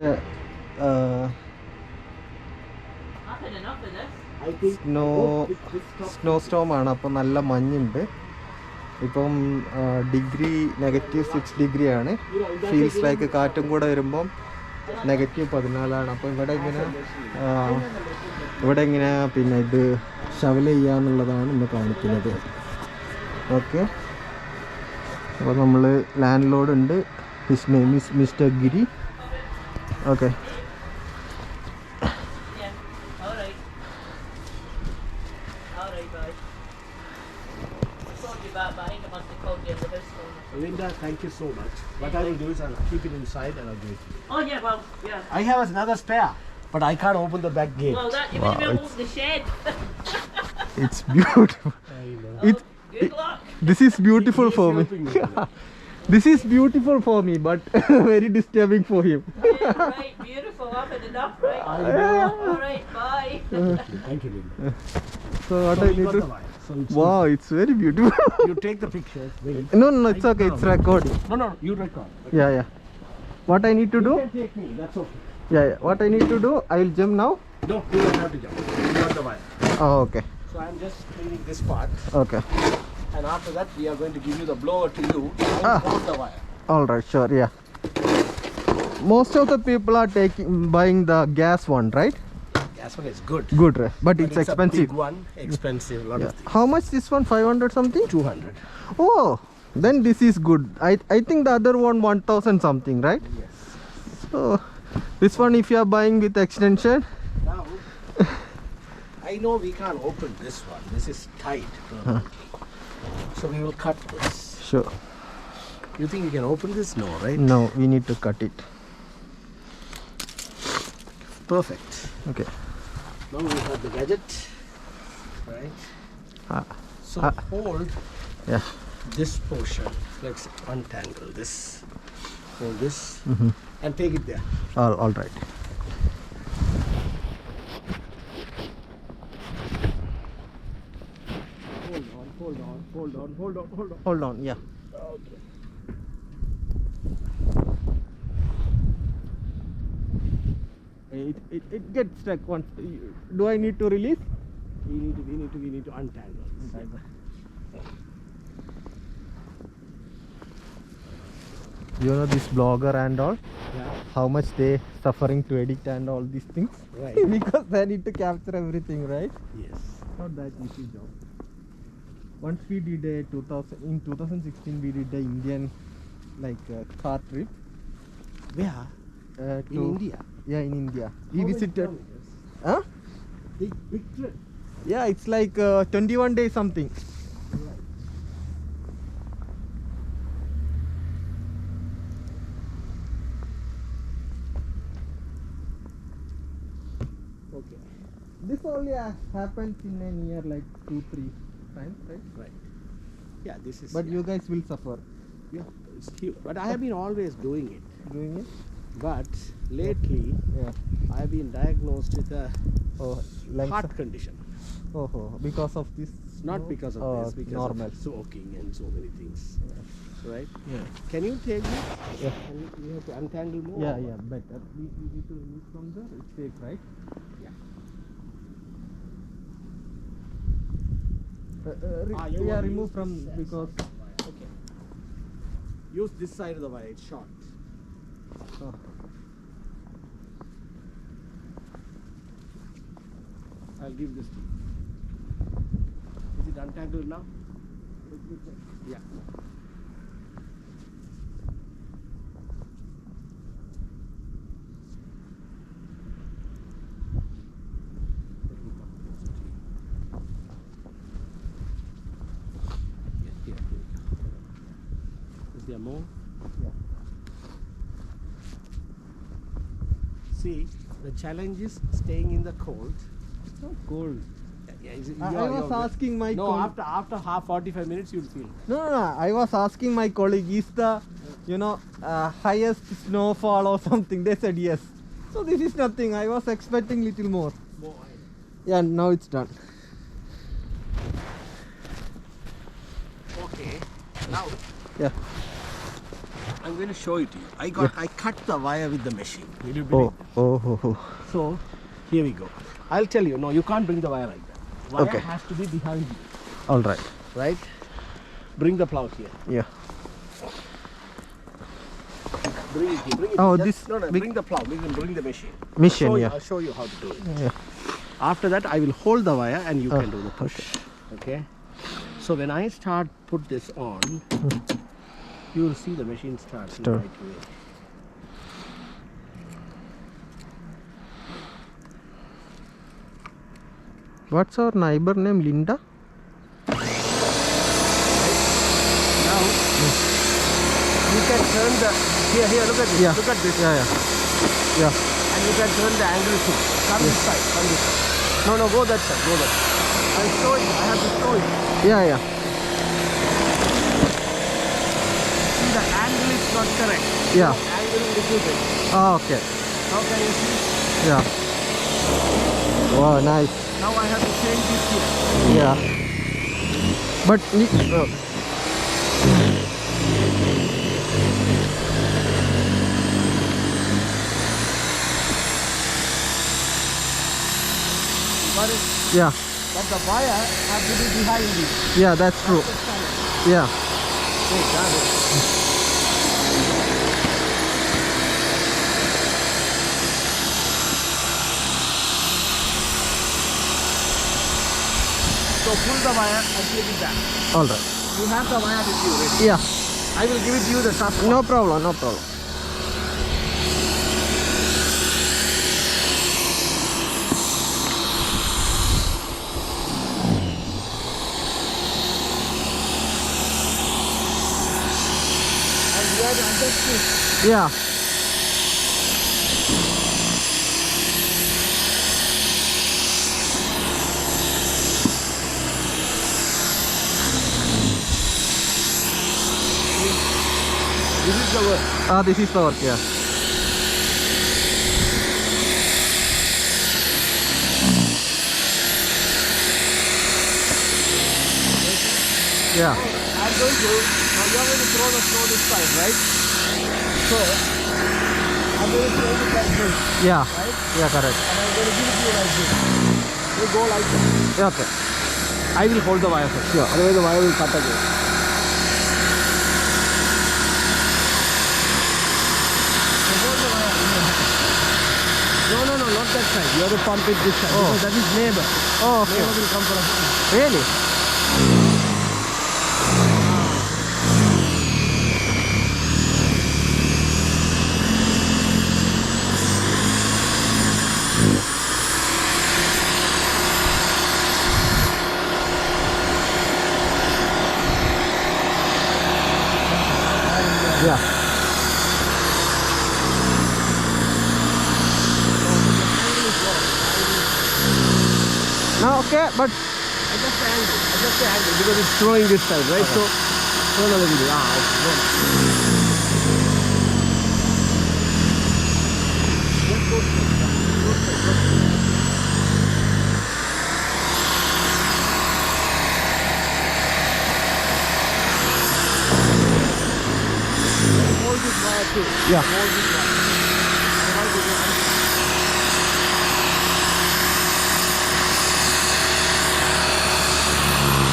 Snow Storm ആണ്. അപ്പോൾ നല്ല മഞ്ഞുണ്ട്. ഇപ്പം ഡിഗ്രി -6 ഡിഗ്രി ആണ്. ഫീൽസ് ലൈക്ക് കാറ്റും കൂടെ വരുമ്പം -14 അപ്പോൾ ഇവിടെ ഇങ്ങനെ പിന്നെ ഇത് ഷവൽ ചെയ്യാന്നുള്ളതാണ് ഇന്ന് കാണിക്കുന്നത്. ഓക്കെ, അപ്പോൾ നമ്മൾ ലാൻഡ് ലോഡ് ഉണ്ട്. His name is mister Giri. Okay, Linda, thank you so much. What I will do is I'll keep it inside and I'll do it. Oh yeah, well, yeah. I have another spare, but I can't open the back gate. Well, you might be able to open the shed. it's beautiful. Good luck. This is beautiful for me. This is beautiful for me, but very disturbing for him. Yeah, right, beautiful. I've had enough, right? All right, bye. Thank you, Linda. So what I we need got to... the wire. So it's Wow, it's very beautiful. you take the pictures. Wait. No, it's okay. It's recording. No, you record. Yeah. What I need to do? You can take me. That's okay. Yeah. What I need to do? I will jump now. No, you don't have to jump. You got the wire. Oh, okay. So I'm just cleaning this part, Okay. and after that we are going to give you the blower to you and hold the wire. All right. Sure. Yeah. Most of the people are buying the gas one, right? Gas one is good. Good, right? But it's expensive. A big one, expensive. Lot of things. How much this one? 500 something? 200. Oh, then this is good. I think the other one 1000 something, right? Yes. So this one, if you are buying with extension, Now, I know we can't open this one. This is tight. So we will cut this. sure. You think you can open this? No, right? No, we need to cut it. Perfect. Okay. Now we have the gadget. Right? So hold Yeah. this portion. Let's untangle this. Hold this and take it there. All right. Hold on. Yeah. Okay. It gets stuck once. Do I need to release? We need to untangle. You know this blogger and all, Yeah. how much they suffering to edit and all these things. Right. Because they need to capture everything, right? Yes. Not that easy job. Once we did in 2016 we did a Indian car trip. Where? To In India. Yeah, in India. We How many visited. kilometers? Huh? Big trip. Yeah, it's like 21 days something. Right. Okay. This only happens in a year, like 2-3 times, right? Right. Yeah, this is. But you guys will suffer Yeah, it's huge. But I have been always doing it. doing it. But lately, Yeah. I have been diagnosed with a Oh, lungs. heart condition. Oh, because of this. Not no? because of this, because normal. of soaking and so many things. Right? Yeah. Can you take this? Yeah. And you have to untangle more. Yeah, better. We need to release from there. It's safe, right? Yeah. You want to Remove use from this because. side of the wire. Okay. Use this side of the wire. It's short. Oh. I'll give this to you. Is it untangled now? Yeah. Here. Is there more? Yeah. See, the challenge is staying in the cold. It's not cold. Yeah, is it, I was asking my No, colleague. after 45 minutes you'll feel. No. I was asking my colleague, is the highest snowfall or something? They said yes. So this is nothing. I was expecting little more. More. Yeah, now it's done. Okay. Now Yeah. I'm going to show it to you. I cut the wire with the machine. Will you Oh, believe oh. So here we go. I'll tell you. No, you can't bring the wire like that. Wire Okay. has to be behind you, All right. right? Bring the plow here. Yeah. Bring it here. Bring it. Oh, Just- this No, big- bring the plow. Bring the machine. Mission, yeah. I'll show you how to do it. Yeah. After that, I will hold the wire and you can do the push. Okay. So when I put this on, you will see the machine starts in the Start. right way. What's our neighbor name? Linda? Now you can turn the here. Look at this. Yeah. Look at this. Yeah. And you can turn the angle too. Come this side. Come this side. No, go that side. Go that side. I'll show you. I have to show you. Yeah. See, the angle is not correct. Yeah. Angle is little bit. Oh, okay. Now can you see? Yeah. Wow, nice. Now I have to change this here. Yeah. But Got it? yeah. But the wire has to be behind you. Yeah, that's true. Yeah. Hey, got it. So pull the wire and take it back. All right. You have the wire with you ready. Yeah. I will give it to you the tough No problem. And you have to adjust it. Yeah. This is the work. This is the work. Yeah. Yeah. I'm going to, now you are going to throw the snow this side, right? So, I'm going to throw it like this, Yeah. right? Yeah. Correct. And I'm going to give it to you like this. You go like this. Yeah, okay. I will hold the wire first. Sure. Otherwise the wire will cut again. So hold the wire. No, not that side. You have to pump it this side. Oh. Because that is neighbor. Oh, okay. Neighbor will come for us. Really? Yeah. No, okay, but Adjust the angle because it's throwing this side, right? So, turn a little bit. Hold this wire too. Yeah. Hold this wire. Otherwise it will